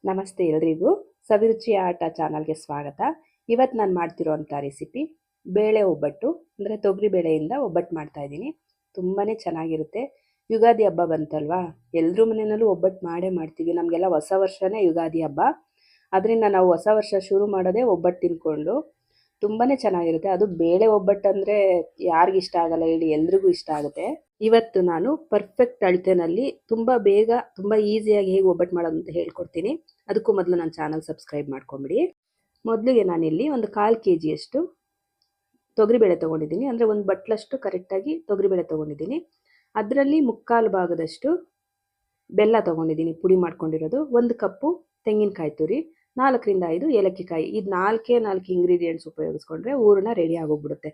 ನಮಸ್ತೆ ಎಲ್ರಿಗೂ. ಸವಿರುಚಿಯ ಆಟ ಚಾನಲ್ಗೆ ಸ್ವಾಗತ. ಇವತ್ತು ನಾನು ಮಾಡ್ತಿರೋಂಥ ರೆಸಿಪಿ ಬೇಳೆ ಒಬ್ಬಟ್ಟು, ಅಂದರೆ ತೊಗರಿ ಬೇಳೆಯಿಂದ ಒಬ್ಬಟ್ಟು ಮಾಡ್ತಾ ಇದ್ದೀನಿ. ತುಂಬಾ ಚೆನ್ನಾಗಿರುತ್ತೆ. ಯುಗಾದಿ ಹಬ್ಬ ಬಂತಲ್ವಾ, ಎಲ್ಲರೂ ಮನೆಯಲ್ಲೂ ಒಬ್ಬಟ್ಟು ಮಾಡೇ ಮಾಡ್ತೀವಿ. ನಮಗೆಲ್ಲ ಹೊಸ ವರ್ಷನೇ ಯುಗಾದಿ ಹಬ್ಬ. ಅದರಿಂದ ನಾವು ಹೊಸ ವರ್ಷ ಶುರು ಮಾಡೋದೇ ಒಬ್ಬಟ್ಟು ತಿನ್ಕೊಂಡು. ತುಂಬಾ ಚೆನ್ನಾಗಿರುತ್ತೆ. ಅದು ಬೇಳೆ ಒಬ್ಬಟ್ಟು ಅಂದರೆ ಯಾರಿಗಿಷ್ಟ ಆಗಲ್ಲ ಹೇಳಿ, ಎಲ್ರಿಗೂ ಇಷ್ಟ ಆಗುತ್ತೆ. ಇವತ್ತು ನಾನು ಪರ್ಫೆಕ್ಟ್ ಅಳತೆನಲ್ಲಿ ತುಂಬ ಬೇಗ ತುಂಬ ಈಸಿಯಾಗಿ ಹೇಗೆ ಒಬ್ಬಟ್ಟು ಮಾಡೋದು ಅಂತ ಹೇಳ್ಕೊಡ್ತೀನಿ. ಅದಕ್ಕೂ ಮೊದಲು ನನ್ನ ಚಾನಲ್ ಸಬ್ಸ್ಕ್ರೈಬ್ ಮಾಡ್ಕೊಂಬಿಡಿ. ಮೊದಲಿಗೆ ನಾನಿಲ್ಲಿ ಒಂದು 1/4 kg ತೊಗರಿಬೇಳೆ ತೊಗೊಂಡಿದ್ದೀನಿ. ಅಂದರೆ ಒಂದು ಬಟ್ಲಷ್ಟು ಕರೆಕ್ಟಾಗಿ ತೊಗರಿಬೇಳೆ ತೊಗೊಂಡಿದ್ದೀನಿ. ಅದರಲ್ಲಿ 3/4 ಭಾಗದಷ್ಟು ಬೆಲ್ಲ ತೊಗೊಂಡಿದ್ದೀನಿ, ಪುಡಿ ಮಾಡ್ಕೊಂಡಿರೋದು. 1 ಕಪ್ಪು ತೆಂಗಿನಕಾಯಿ ತುರಿ, 4 ರಿಂದ 5 ಏಲಕ್ಕಿ ಕಾಯಿ. ಇದು 4 ಇಂಗ್ರೀಡಿಯೆಂಟ್ಸ್ ಉಪಯೋಗಿಸ್ಕೊಂಡ್ರೆ ಹೂರಣ ರೆಡಿ ಆಗೋಗ್ಬಿಡುತ್ತೆ.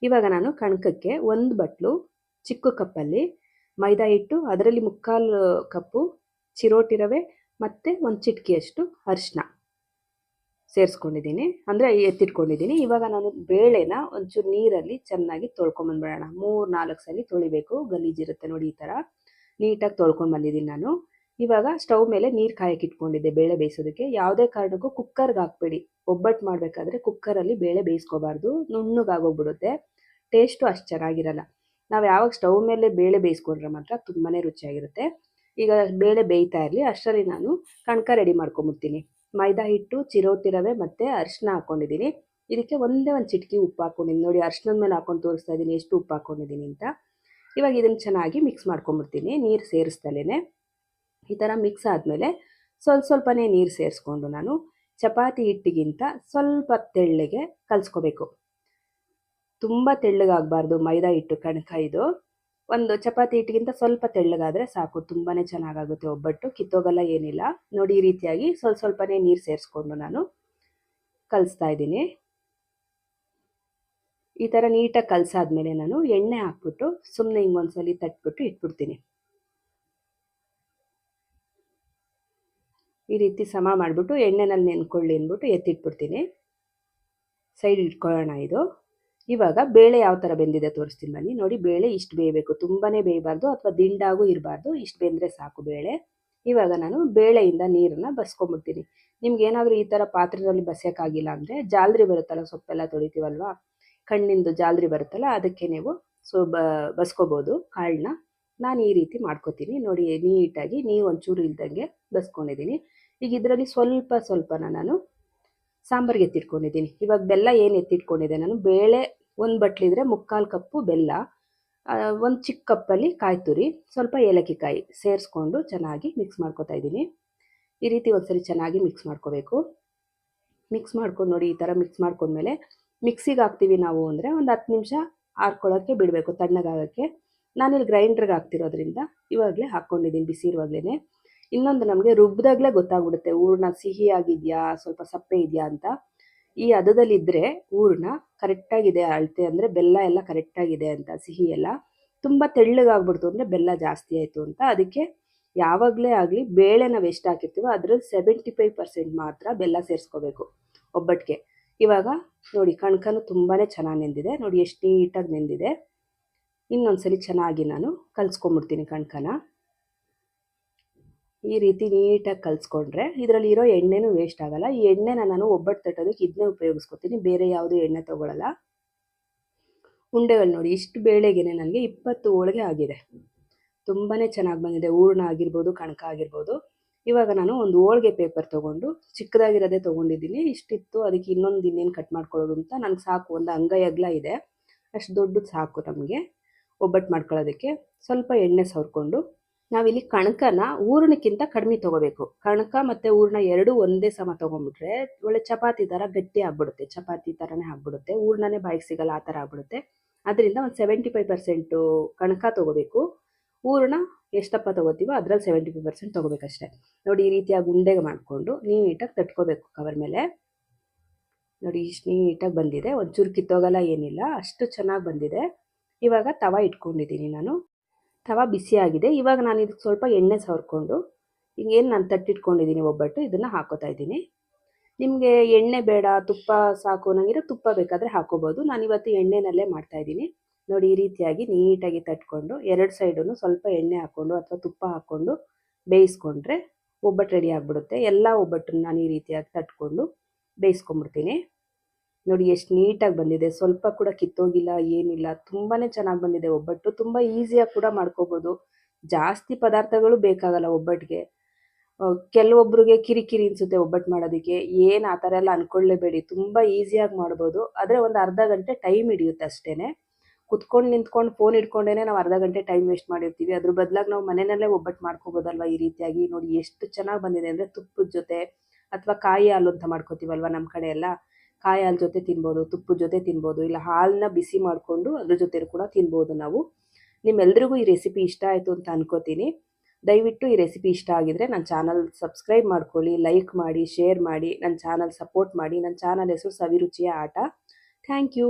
ಇವಾಗ ನಾನು ಕಣಕಕ್ಕೆ 1 ಬಟ್ಲು ಚಿಕ್ಕ ಕಪ್ಪಲ್ಲಿ ಮೈದಾ ಹಿಟ್ಟು, ಅದರಲ್ಲಿ 3/4 ಕಪ್ಪು ಚಿರೋಟಿ ರವೆ ಮತ್ತು 1 ಚಿಟಿಕೆಯಷ್ಟು ಅರಿಶಿನ ಸೇರಿಸ್ಕೊಂಡಿದ್ದೀನಿ, ಅಂದರೆ ಎತ್ತಿಟ್ಕೊಂಡಿದ್ದೀನಿ. ಇವಾಗ ನಾನು ಬೇಳೆನ ಒಂಚೂರು ನೀರಲ್ಲಿ ಚೆನ್ನಾಗಿ ತೊಳ್ಕೊಂಬಂದ್ಬಿಡೋಣ. 3-4 ಸಲ ತೊಳಿಬೇಕು, ಗಲೀಜಿರುತ್ತೆ ನೋಡಿ. ಈ ಥರ ನೀಟಾಗಿ ತೊಳ್ಕೊಂಡು ಬಂದಿದ್ದೀನಿ ನಾನು. ಇವಾಗ ಸ್ಟವ್ ಮೇಲೆ ನೀರು ಕಾಯಕ್ಕೆ ಇಟ್ಕೊಂಡಿದ್ದೆ ಬೇಳೆ ಬೇಯಿಸೋದಕ್ಕೆ. ಯಾವುದೇ ಕಾರಣಕ್ಕೂ ಕುಕ್ಕರ್ಗೆ ಹಾಕ್ಬೇಡಿ. ಒಬ್ಬಟ್ಟು ಮಾಡಬೇಕಾದ್ರೆ ಕುಕ್ಕರಲ್ಲಿ ಬೇಳೆ ಬೇಯಿಸ್ಕೋಬಾರ್ದು, ನುಣ್ಣಗಾಗೋಗ್ಬಿಡುತ್ತೆ. ಟೇಸ್ಟು ಅಷ್ಟು ಚೆನ್ನಾಗಿರಲ್ಲ. ನಾವು ಯಾವಾಗ ಸ್ಟವ್ ಮೇಲೆ ಬೇಳೆ ಬೇಯಿಸ್ಕೊಂಡ್ರೆ ಮಾತ್ರ ತುಂಬಾ ರುಚಿಯಾಗಿರುತ್ತೆ. ಈಗ ಬೇಳೆ ಬೇಯ್ತಾ ಇರಲಿ, ಅಷ್ಟರಲ್ಲಿ ನಾನು ಕಣಕ ರೆಡಿ ಮಾಡ್ಕೊಂಬಿಡ್ತೀನಿ. ಮೈದಾ ಹಿಟ್ಟು, ಚಿರೋಟಿ ರವೆ ಮತ್ತು ಅರಿಶಿನ ಹಾಕ್ಕೊಂಡಿದ್ದೀನಿ. ಇದಕ್ಕೆ ಒಂದೇ ಒಂದು ಚಿಟಿಕೆ ಉಪ್ಪು ಹಾಕ್ಕೊಂಡಿದ್ದೀನಿ. ನೋಡಿ, ಅರಿಶಿನದ ಮೇಲೆ ಹಾಕೊಂಡು ತೋರಿಸ್ತಾ ಇದ್ದೀನಿ ಎಷ್ಟು ಉಪ್ಪು ಹಾಕ್ಕೊಂಡಿದ್ದೀನಿ ಅಂತ. ಇವಾಗ ಇದನ್ನು ಚೆನ್ನಾಗಿ ಮಿಕ್ಸ್ ಮಾಡ್ಕೊಂಬಿಡ್ತೀನಿ, ನೀರು ಸೇರಿಸ್ದಲೇ. ಈ ಥರ ಮಿಕ್ಸ್ ಆದಮೇಲೆ ಸ್ವಲ್ಪನೇ ನೀರು ಸೇರಿಸ್ಕೊಂಡು ನಾನು ಚಪಾತಿ ಹಿಟ್ಟಿಗಿಂತ ಸ್ವಲ್ಪ ತೆಳ್ಳಗೆ ಕಲಿಸ್ಕೋಬೇಕು. ತುಂಬ ತೆಳ್ಳಗಾಗಬಾರ್ದು ಮೈದಾ ಹಿಟ್ಟು ಕಣಕ. ಇದು ಒಂದು ಚಪಾತಿ ಹಿಟ್ಟಿಗಿಂತ ಸ್ವಲ್ಪ ತೆಳ್ಳಗಾದರೆ ಸಾಕು, ತುಂಬಾ ಚೆನ್ನಾಗಾಗುತ್ತೆ ಒಬ್ಬಟ್ಟು, ಕಿತ್ತೋಗಲ್ಲ ಏನಿಲ್ಲ. ನೋಡಿ, ಈ ರೀತಿಯಾಗಿ ಸ್ವಲ್ಪನೇ ನೀರು ಸೇರಿಸ್ಕೊಂಡು ನಾನು ಕಲಿಸ್ತಾ ಇದ್ದೀನಿ. ಈ ಥರ ನೀಟಾಗಿ ಕಲಸಾದ್ಮೇಲೆ ನಾನು ಎಣ್ಣೆ ಹಾಕ್ಬಿಟ್ಟು ಸುಮ್ಮನೆ ಹಿಂಗೊಂದ್ಸಲಿ ತಟ್ಬಿಟ್ಟು ಇಟ್ಬಿಡ್ತೀನಿ. ಈ ರೀತಿ ಸಮ ಮಾಡಿಬಿಟ್ಟು ಎಣ್ಣೆನಲ್ಲಿ ನೆನ್ಕೊಳ್ಳಿ ಅಂದ್ಬಿಟ್ಟು ಎತ್ತಿಟ್ಬಿಡ್ತೀನಿ. ಸೈಡ್ ಇಟ್ಕೊಳ್ಳೋಣ. ಇದು ಇವಾಗ ಬೇಳೆ ಯಾವ ಥರ ಬೆಂದಿದೆ ತೋರಿಸ್ತೀನಿ ಬನ್ನಿ. ನೋಡಿ, ಬೇಳೆ ಇಷ್ಟು ಬೇಯಬೇಕು, ತುಂಬಾ ಬೇಯಬಾರ್ದು ಅಥವಾ ದಿಂಡಾಗೂ ಇರಬಾರ್ದು, ಇಷ್ಟು ಬೆಂದರೆ ಸಾಕು ಬೇಳೆ. ಇವಾಗ ನಾನು ಬೇಳೆಯಿಂದ ನೀರನ್ನು ಬಸ್ಕೊಂಬಿಡ್ತೀನಿ. ನಿಮ್ಗೆ ಏನಾದರೂ ಈ ಥರ ಪಾತ್ರೆಯಲ್ಲಿ ಬಸಿಯೋಕ್ಕಾಗಿಲ್ಲ ಅಂದರೆ ಜಾಲ್ರಿ ಬರುತ್ತಲ್ಲ, ಸೊಪ್ಪೆಲ್ಲ ತೊಳಿತೀವಲ್ವ, ಕಣ್ಣಿಂದು ಜಾಲ್ರಿ ಬರುತ್ತಲ್ಲ, ಅದಕ್ಕೆ ನೀವು ಬಸ್ಕೋಬೋದು ಕಾಳನ್ನ. ನಾನು ಈ ರೀತಿ ಮಾಡ್ಕೋತೀನಿ. ನೋಡಿ, ನೀಟಾಗಿ ನೀರು ಒಂಚೂರು ಇಲ್ದಂಗೆ ಬಸ್ಕೊಂಡಿದ್ದೀನಿ. ಈಗ ಇದರಲ್ಲಿ ಸ್ವಲ್ಪನ ನಾನು ಸಾಂಬಾರಿಗೆ ಎತ್ತಿಟ್ಕೊಂಡಿದ್ದೀನಿ. ಇವಾಗ ಬೆಲ್ಲ ಏನು ಎತ್ತಿಟ್ಕೊಂಡಿದ್ದೆ ನಾನು, ಬೇಳೆ 1 ಬಟ್ಲಿದ್ರೆ 3/4 ಕಪ್ಪು ಬೆಲ್ಲ, 1 ಚಿಕ್ಕ ಕಪ್ಪಲ್ಲಿ ಕಾಯಿ ತುರಿ, ಸ್ವಲ್ಪ ಏಲಕ್ಕಿ ಕಾಯಿ ಸೇರಿಸ್ಕೊಂಡು ಚೆನ್ನಾಗಿ ಮಿಕ್ಸ್ ಮಾಡ್ಕೊತಾ ಇದ್ದೀನಿ. ಈ ರೀತಿ ಒಂದ್ಸರಿ ಚೆನ್ನಾಗಿ ಮಿಕ್ಸ್ ಮಾಡ್ಕೋಬೇಕು. ಮಿಕ್ಸ್ ಮಾಡ್ಕೊಂಡು ನೋಡಿ, ಈ ಥರ ಮಿಕ್ಸ್ ಮಾಡ್ಕೊಂಡ್ಮೇಲೆ ಮಿಕ್ಸಿಗೆ ಹಾಕ್ತೀವಿ ನಾವು ಅಂದರೆ ಒಂದು 10 ನಿಮಿಷ ಆರ್ಕೊಳ್ಳೋಕ್ಕೆ ಬಿಡಬೇಕು, ತಣ್ಣಗಾಗೋಕ್ಕೆ. ನಾನಿಲ್ಲಿ ಗ್ರೈಂಡ್ರಿಗೆ ಹಾಕ್ತಿರೋದ್ರಿಂದ ಇವಾಗಲೇ ಹಾಕ್ಕೊಂಡಿದ್ದೀನಿ ಬಿಸಿ ಇರುವಾಗಲೇ. ಇನ್ನೊಂದು, ನಮಗೆ ರುಬ್ಬಿದಾಗಲೇ ಗೊತ್ತಾಗ್ಬಿಡುತ್ತೆ ಹೂರಣ ಸಿಹಿ ಆಗಿದೆಯಾ ಸ್ವಲ್ಪ ಸಪ್ಪೆ ಇದೆಯಾ ಅಂತ. ಈ ಹದದಲ್ಲಿದ್ದರೆ ಹೂರಣ ಕರೆಕ್ಟಾಗಿದೆ, ಅಳತೆ ಅಂದರೆ ಬೆಲ್ಲ ಎಲ್ಲ ಕರೆಕ್ಟಾಗಿದೆ ಅಂತ, ಸಿಹಿ ಎಲ್ಲ. ತುಂಬ ತೆಳ್ಳಗಾಗ್ಬಿಡ್ತು ಅಂದರೆ ಬೆಲ್ಲ ಜಾಸ್ತಿ ಆಯಿತು ಅಂತ. ಅದಕ್ಕೆ ಯಾವಾಗಲೇ ಆಗಲಿ ಬೇಳೆ ನಾವು ಎಷ್ಟು ಹಾಕಿರ್ತೀವೋ ಅದರಲ್ಲಿ 75% ಮಾತ್ರ ಬೆಲ್ಲ ಸೇರಿಸ್ಕೋಬೇಕು ಒಬ್ಬಟ್ಟಿಗೆ. ಇವಾಗ ನೋಡಿ, ಕಣಕನೂ ತುಂಬಾ ಚೆನ್ನಾಗಿ ನೆಂದಿದೆ. ನೋಡಿ ಎಷ್ಟು ನೀಟಾಗಿ ನೆಂದಿದೆ. ಇನ್ನೊಂದ್ಸಲಿ ಚೆನ್ನಾಗಿ ನಾನು ಕಲಿಸ್ಕೊಂಬಿಡ್ತೀನಿ ಕಣಕನ. ಈ ರೀತಿ ನೀಟಾಗಿ ಕಲಿಸ್ಕೊಂಡ್ರೆ ಇದರಲ್ಲಿ ಇರೋ ಎಣ್ಣೆನೂ ವೇಸ್ಟ್ ಆಗೋಲ್ಲ. ಈ ಎಣ್ಣೆನ ನಾನು ಒಬ್ಬಟ್ಟು ತಟ್ಟೋದಕ್ಕೆ ಇದನ್ನೇ ಉಪಯೋಗಿಸ್ಕೊತೀನಿ, ಬೇರೆ ಯಾವುದೂ ಎಣ್ಣೆ ತೊಗೊಳ್ಳಲ್ಲ. ಉಂಡೆಗಳು ನೋಡಿ, ಇಷ್ಟು ಬೇಳೆಗೆ ನನಗೆ 20 ಹೋಳಿಗೆ ಆಗಿದೆ. ತುಂಬಾ ಚೆನ್ನಾಗಿ ಬಂದಿದೆ, ಹೂರಣ ಆಗಿರ್ಬೋದು, ಕಣಕ ಆಗಿರ್ಬೋದು. ಇವಾಗ ನಾನು ಒಂದು ಹೋಳಿಗೆ ಪೇಪರ್ ತೊಗೊಂಡು, ಚಿಕ್ಕದಾಗಿರೋದೇ ತೊಗೊಂಡಿದ್ದೀನಿ, ಇಷ್ಟಿತ್ತು. ಅದಕ್ಕೆ ಇನ್ನೇನು ಕಟ್ ಮಾಡ್ಕೊಳ್ಳೋದು ಅಂತ ನನಗೆ ಸಾಕು, ಒಂದು ಅಂಗೈ ಅಗಲ ಇದೆ, ಅಷ್ಟು ದೊಡ್ಡದು ಸಾಕು ನಮಗೆ ಒಬ್ಬಟ್ಟು ಮಾಡ್ಕೊಳ್ಳೋದಕ್ಕೆ. ಸ್ವಲ್ಪ ಎಣ್ಣೆ ಸವರ್ಕೊಂಡು ನಾವಿಲ್ಲಿ ಕಣಕನ ಹೂರಣಕ್ಕಿಂತ ಕಡಿಮೆ ತೊಗೋಬೇಕು. ಕಣಕ ಮತ್ತು ಹೂರಣ ಎರಡೂ ಒಂದೇ ಸಮ ತೊಗೊಂಡ್ಬಿಟ್ರೆ ಒಳ್ಳೆ ಚಪಾತಿ ಥರ ಗಟ್ಟಿ ಆಗ್ಬಿಡುತ್ತೆ, ಚಪಾತಿ ಥರನೇ ಆಗ್ಬಿಡುತ್ತೆ, ಹೂರಣನೇ ಬಾಯಿಗೆ ಸಿಗಲ್ಲ, ಆ ಥರ ಆಗ್ಬಿಡುತ್ತೆ. ಅದರಿಂದ ಒಂದು 75% ಕಣಕ ತೊಗೋಬೇಕು. ಹೂರಣ ಎಷ್ಟಪ್ಪ ತೊಗೋತೀವೋ ಅದರಲ್ಲಿ 75% ತೊಗೋಬೇಕಷ್ಟೆ. ನೋಡಿ, ಈ ರೀತಿಯಾಗಿ ಉಂಡೆಗೆ ಮಾಡಿಕೊಂಡು ನೀಟಾಗಿ ತಟ್ಕೋಬೇಕು ಕವರ್ ಮೇಲೆ. ನೋಡಿ, ಇಷ್ಟು ನೀಟಾಗಿ ಬಂದಿದೆ, ಒಂಚೂರು ಕಿತ್ತೋಗಲ್ಲ ಏನಿಲ್ಲ, ಅಷ್ಟು ಚೆನ್ನಾಗಿ ಬಂದಿದೆ. ಇವಾಗ ತವ ಇಟ್ಕೊಂಡಿದ್ದೀನಿ ನಾನು. ತವ ಬಿಸಿಯಾಗಿದೆ. ಇವಾಗ ನಾನು ಇದಕ್ಕೆ ಸ್ವಲ್ಪ ಎಣ್ಣೆ ಸವರ್ಕೊಂಡು ಹಿಂಗೇನು ನಾನು ತಟ್ಟಿಟ್ಕೊಂಡಿದ್ದೀನಿ ಒಬ್ಬಟ್ಟು, ಇದನ್ನು ಹಾಕೋತಾ ಇದ್ದೀನಿ. ನಿಮಗೆ ಎಣ್ಣೆ ಬೇಡ, ತುಪ್ಪ ಸಾಕು ನನಗಿರೋ ತುಪ್ಪ ಬೇಕಾದರೆ ಹಾಕೋಬೋದು. ನಾನಿವತ್ತು ಎಣ್ಣೆನಲ್ಲೇ ಮಾಡ್ತಾಯಿದ್ದೀನಿ. ನೋಡಿ, ಈ ರೀತಿಯಾಗಿ ನೀಟಾಗಿ ತಟ್ಕೊಂಡು 2 ಸೈಡೂ ಸ್ವಲ್ಪ ಎಣ್ಣೆ ಹಾಕ್ಕೊಂಡು ಅಥವಾ ತುಪ್ಪ ಹಾಕ್ಕೊಂಡು ಬೇಯಿಸ್ಕೊಂಡ್ರೆ ಒಬ್ಬಟ್ಟು ರೆಡಿ ಆಗಿಬಿಡುತ್ತೆ. ಎಲ್ಲ ಒಬ್ಬಟ್ಟನ್ನು ನಾನು ಈ ರೀತಿಯಾಗಿ ತಟ್ಕೊಂಡು ಬೇಯಿಸ್ಕೊಂಬಿಡ್ತೀನಿ. ನೋಡಿ ಎಷ್ಟು ನೀಟಾಗಿ ಬಂದಿದೆ, ಸ್ವಲ್ಪ ಕೂಡ ಕಿತ್ತೋಗಿಲ್ಲ, ಏನಿಲ್ಲ. ತುಂಬಾ ಚೆನ್ನಾಗಿ ಬಂದಿದೆ ಒಬ್ಬಟ್ಟು. ತುಂಬ ಈಸಿಯಾಗಿ ಕೂಡ ಮಾಡ್ಕೋಬೋದು. ಜಾಸ್ತಿ ಪದಾರ್ಥಗಳು ಬೇಕಾಗಲ್ಲ ಒಬ್ಬಟ್ಟಿಗೆ. ಕೆಲವೊಬ್ಬರಿಗೆ ಕಿರಿಕಿರಿ ಅನಿಸುತ್ತೆ ಒಬ್ಬಟ್ಟು ಮಾಡೋದಕ್ಕೆ. ಏನು ಆ ಥರ ಎಲ್ಲ ಅಂದ್ಕೊಳ್ಳೇಬೇಡಿ, ತುಂಬ ಈಸಿಯಾಗಿ ಮಾಡ್ಬೋದು. ಆದರೆ ಒಂದು ಅರ್ಧ ಗಂಟೆ ಟೈಮ್ ಹಿಡಿಯುತ್ತೆ ಅಷ್ಟೇ. ಕುತ್ಕೊಂಡು ನಿಂತ್ಕೊಂಡು ಫೋನ್ ಹಿಡ್ಕೊಂಡೇ ನಾವು ಅರ್ಧ ಗಂಟೆ ಟೈಮ್ ವೇಸ್ಟ್ ಮಾಡಿರ್ತೀವಿ. ಅದ್ರ ಬದಲಾಗಿ ನಾವು ಮನೆಯಲ್ಲೇ ಒಬ್ಬಟ್ಟು ಮಾಡ್ಕೋಬೋದಲ್ವ ಈ ರೀತಿಯಾಗಿ. ನೋಡಿ ಎಷ್ಟು ಚೆನ್ನಾಗಿ ಬಂದಿದೆ ಅಂದರೆ ತುಪ್ಪದ ಜೊತೆ ಅಥವಾ ಕಾಯಿ ಹಾಲು ಅಂತ ಮಾಡ್ಕೋತೀವಲ್ವ ನಮ್ಮ ಕಡೆ ಎಲ್ಲ, ಕಾಯಿ ಹಾಲು ಜೊತೆ ತಿನ್ಬೋದು, ತುಪ್ಪದ ಜೊತೆ ತಿನ್ಬೋದು, ಇಲ್ಲ ಹಾಲನ್ನ ಬಿಸಿ ಮಾಡಿಕೊಂಡು ಅದ್ರ ಜೊತೆ ಕೂಡ ತಿನ್ಬೋದು ನಾವು. ನಿಮ್ಮೆಲ್ರಿಗೂ ಈ ರೆಸಿಪಿ ಇಷ್ಟ ಆಯಿತು ಅಂತ ಅನ್ಕೋತೀನಿ. ದಯವಿಟ್ಟು ಈ ರೆಸಿಪಿ ಇಷ್ಟ ಆಗಿದರೆ ನನ್ನ ಚಾನಲ್ ಸಬ್ಸ್ಕ್ರೈಬ್ ಮಾಡ್ಕೊಳ್ಳಿ, ಲೈಕ್ ಮಾಡಿ, ಶೇರ್ ಮಾಡಿ, ನನ್ನ ಚಾನಲ್ ಸಪೋರ್ಟ್ ಮಾಡಿ. ನನ್ನ ಚಾನಲ್ ಹೆಸರು ಸವಿರುಚಿಯ ಆಟ. Thank you.